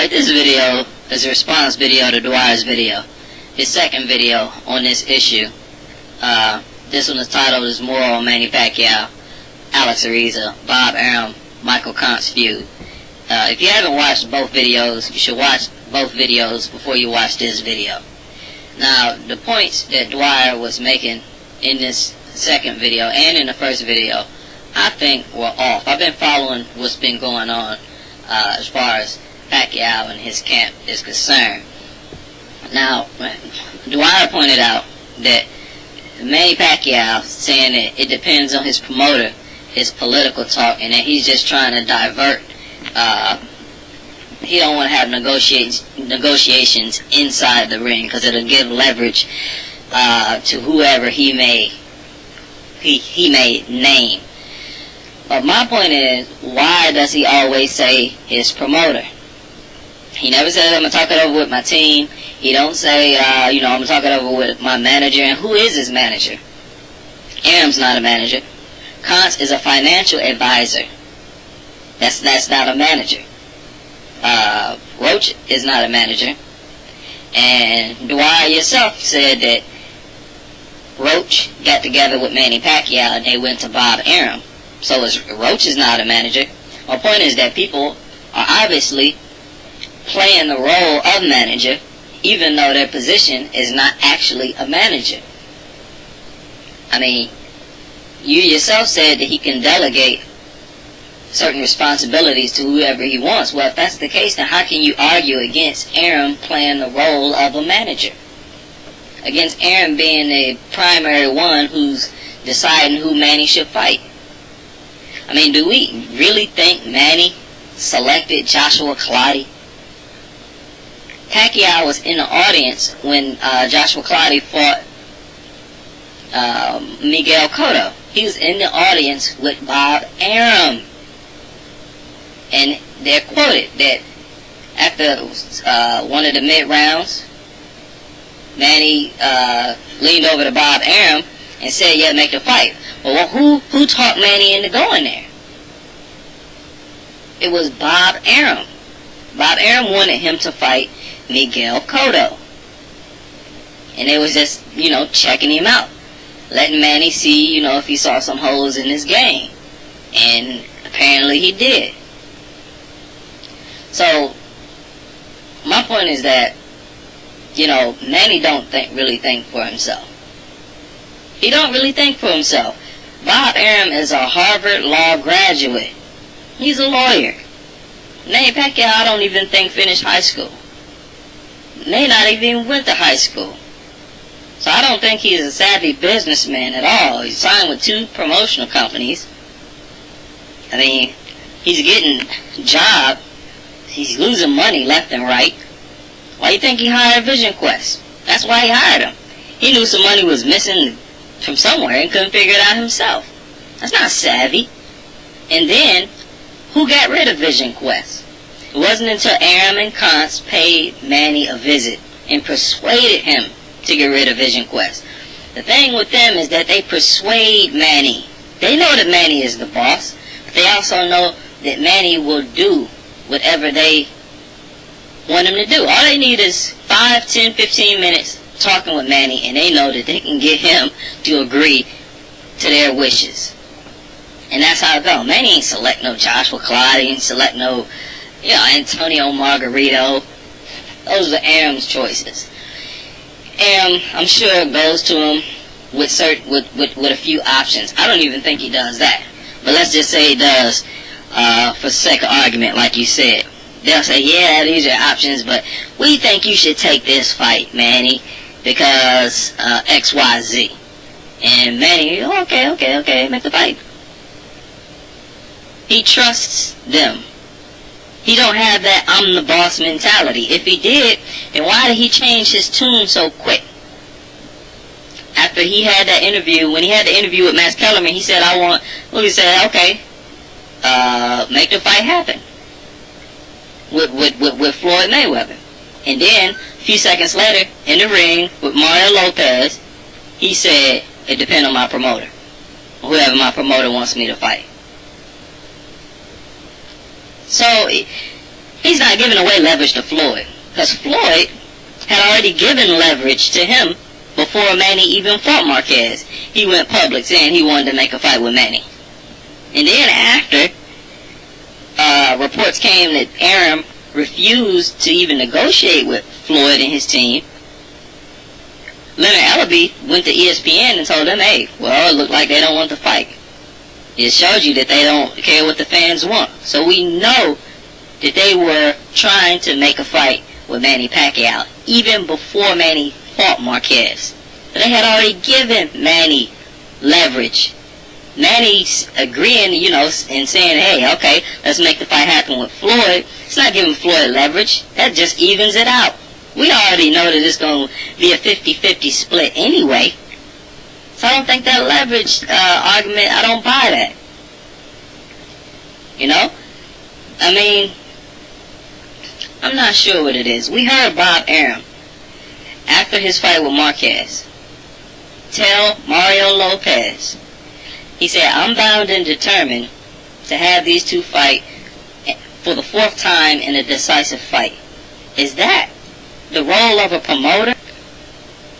Alright, this video is a response video to Dwyer's video. His second video on this issue. This one is titled is More on Manny Pacquiao, Alex Ariza, Bob Arum, Michael Koncz feud. If you haven't watched both videos, you should watch both videos before you watch this video. Now, the points that Dwyer was making in this second video and in the first video, I think were off. I've been following what's been going on as far as Pacquiao and his camp is concerned. Now, Dwyer pointed out that Manny Pacquiao saying that it depends on his promoter, his political talk, and that he's just trying to divert. He don't want to have negotiations inside the ring because it'll give leverage to whoever he may name. But my point is, why does he always say his promoter? He never says, I'm going to talk it over with my team. He don't say, I'm going to talk it over with my manager. And who is his manager? Arum's not a manager. Koncz is a financial advisor. That's not a manager. Roach is not a manager. And Dwyer yourself said that Roach got together with Manny Pacquiao and they went to Bob Arum. So Roach is not a manager. My point is that people are obviously playing the role of manager, even though their position is not actually a manager. I mean, you yourself said that he can delegate certain responsibilities to whoever he wants. Well, if that's the case, then how can you argue against Arum playing the role of a manager? Against Arum being the primary one who's deciding who Manny should fight. I mean, do we really think Manny selected Joshua Clottey? Pacquiao was in the audience when Joshua Clottey fought Miguel Cotto. He was in the audience with Bob Arum. And they're quoted that after one of the mid-rounds, Manny leaned over to Bob Arum and said, yeah, make the fight. Well, who talked Manny into going there? It was Bob Arum. Bob Arum wanted him to fight Miguel Cotto. And they was just, checking him out. Letting Manny see, if he saw some holes in his game. And apparently he did. So, my point is that, Manny don't really think for himself. He don't really think for himself. Bob Arum is a Harvard Law graduate. He's a lawyer. Manny Pacquiao, I don't even think finished high school. May not even went to high school. So I don't think he's a savvy businessman at all. He's signed with 2 promotional companies. I mean, he's getting a job. He's losing money left and right. Why do you think he hired Vision Quest? That's why he hired him. He knew some money was missing from somewhere and couldn't figure it out himself. That's not savvy. And then, who got rid of Vision Quest? It wasn't until Arum and Koncz paid Manny a visit and persuaded him to get rid of Vision Quest. The thing with them is that they persuade Manny. They know that Manny is the boss, but they also know that Manny will do whatever they want him to do. All they need is 5, 10, 15 minutes talking with Manny, and they know that they can get him to agree to their wishes. And that's how it goes. Manny ain't select no Joshua Clottey, ain't select no, Antonio Margarito. Those are Arum's choices. And I'm sure it goes to him with a few options. I don't even think he does that. But let's just say he does, for sake of argument, like you said. They'll say, yeah, these are options, but we think you should take this fight, Manny, because X, Y, Z. And Manny, okay, make the fight. He trusts them. He don't have that I'm the boss mentality. If he did, then why did he change his tune so quick? After he had that interview, when he had the interview with Max Kellerman, he said, he said, okay, make the fight happen. With Floyd Mayweather. And then, a few seconds later, in the ring with Mario Lopez, he said, it depends on my promoter. Whoever my promoter wants me to fight. So, He's not giving away leverage to Floyd, because Floyd had already given leverage to him before Manny even fought Marquez. He went public saying he wanted to make a fight with Manny. And then after, reports came that Arum refused to even negotiate with Floyd and his team. Leonard Ellaby went to ESPN and told them, hey, well, it looked like they don't want to fight. It showed you that they don't care what the fans want. So we know that they were trying to make a fight with Manny Pacquiao even before Manny fought Marquez. But they had already given Manny leverage. Manny's agreeing, and saying, hey, okay, let's make the fight happen with Floyd. It's not giving Floyd leverage. That just evens it out. We already know that it's going to be a 50-50 split anyway. So I don't think that leverage argument, I don't buy that. I mean, I'm not sure what it is. We heard Bob Arum, after his fight with Marquez, tell Mario Lopez, he said, I'm bound and determined to have these two fight for the 4th time in a decisive fight. Is that the role of a promoter?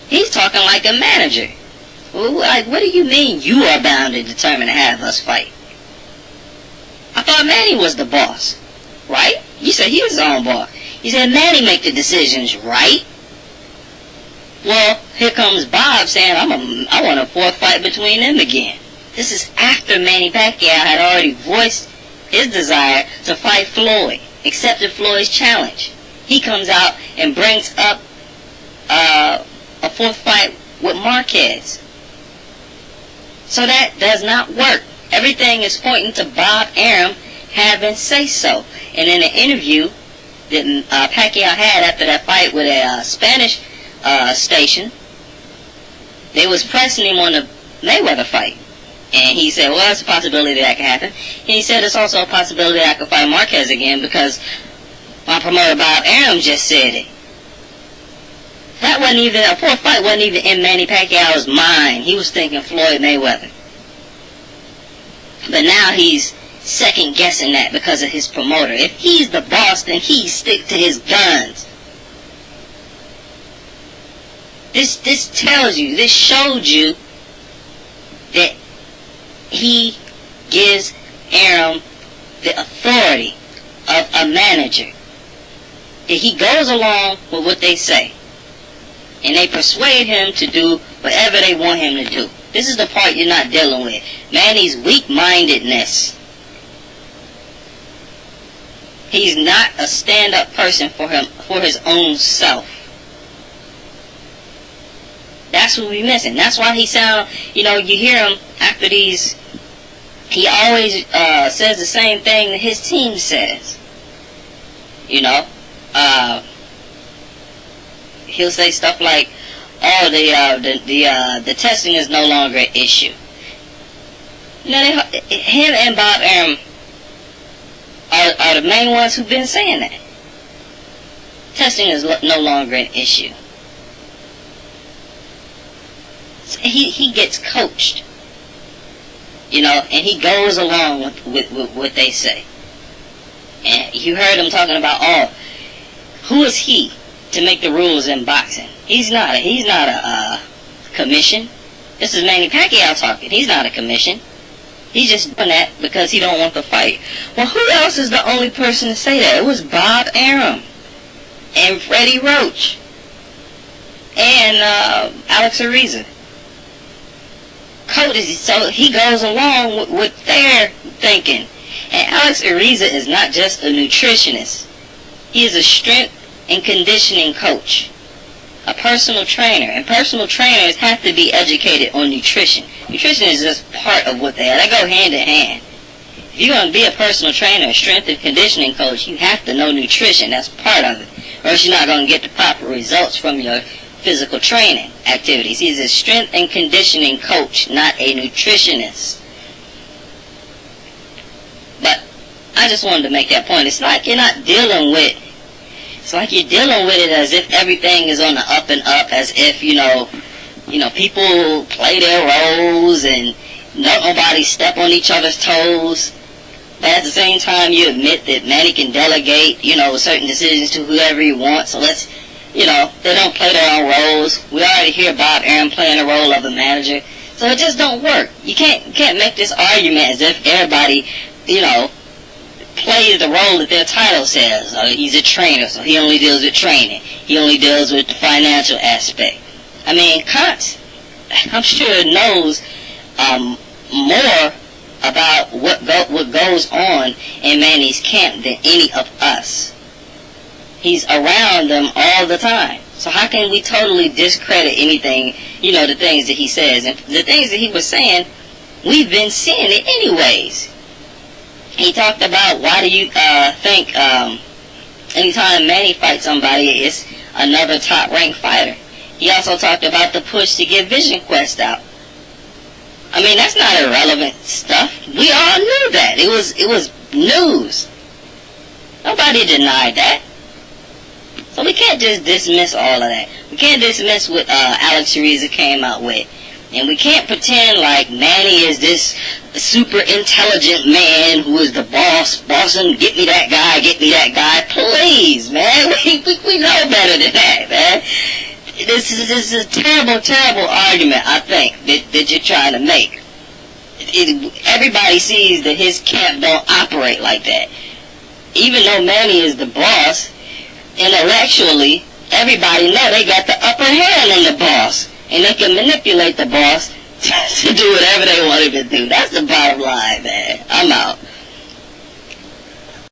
He's talking like a manager. Like, what do you mean you are bound and determined to have us fight? I thought Manny was the boss, right? You said he was his own boss. You said Manny make the decisions, right? Well, here comes Bob saying, I want a 4th fight between them again. This is after Manny Pacquiao had already voiced his desire to fight Floyd, accepted Floyd's challenge. He comes out and brings up a 4th fight with Marquez. So that does not work. Everything is pointing to Bob Arum having say-so. And in an interview that Pacquiao had after that fight with a Spanish station, they was pressing him on the Mayweather fight. And he said, well, it's a possibility that could happen. And he said it's also a possibility that I could fight Marquez again because my promoter Bob Arum just said it. That wasn't even, a 4th fight wasn't even in Manny Pacquiao's mind. He was thinking Floyd Mayweather. But now he's second guessing that because of his promoter. If he's the boss, then he stick to his guns. This tells you, this showed you that he gives Arum the authority of a manager. That he goes along with what they say. And they persuade him to do whatever they want him to do. This is the part you're not dealing with. Manny's weak-mindedness. He's not a stand-up person for his own self. That's what we're missing. That's why he sound, you hear him after these, he always says the same thing that his team says. He'll say stuff like, oh, the testing is no longer an issue. Him and Bob Arum are the main ones who've been saying that. Testing is no longer an issue. So he gets coached, and he goes along with what they say. And you heard him talking about, who is he to make the rules in boxing? He's not a commission. This is Manny Pacquiao talking. He's not a commission. He's just doing that because he don't want the fight. Well, who else is the only person to say that? It was Bob Arum and Freddie Roach and Alex Ariza. So he goes along with their thinking. And Alex Ariza is not just a nutritionist. He is a strength and conditioning coach, a personal trainer. And personal trainers have to be educated on nutrition. Nutrition is just part of what they are. They go hand in hand. If you're going to be a personal trainer, a strength and conditioning coach, you have to know nutrition. That's part of it. Or else you're not going to get the proper results from your physical training activities. He's a strength and conditioning coach, not a nutritionist. But I just wanted to make that point. It's like you're not dealing with, it's like you're dealing with it as if everything is on the up and up, as if, people play their roles and nobody step on each other's toes. But at the same time, you admit that Manny can delegate, certain decisions to whoever he wants. So let's, they don't play their own roles. We already hear Bob Arum playing the role of a manager. So it just don't work. You can't make this argument as if everybody, plays the role that their title says. He's a trainer, so he only deals with training. He only deals with the financial aspect. I mean, Koncz, I'm sure, knows more about what goes on in Manny's camp than any of us. He's around them all the time. So how can we totally discredit anything, the things that he says? And the things that he was saying, we've been seeing it anyways. He talked about, why do you think anytime Manny fights somebody, it's another top-ranked fighter. He also talked about the push to get Vision Quest out. I mean, that's not irrelevant stuff. We all knew that. It was news. Nobody denied that. So we can't just dismiss all of that. We can't dismiss what Alex Ariza came out with. And we can't pretend like Manny is this super intelligent man who is the bossing, get me that guy. Please, man. We know better than that, man. This is a terrible, terrible argument, I think, that you're trying to make. Everybody sees that his camp don't operate like that. Even though Manny is the boss, intellectually, everybody know they got the upper hand in the boss. And they can manipulate the boss to do whatever they want him to do. That's the bottom line, man. I'm out.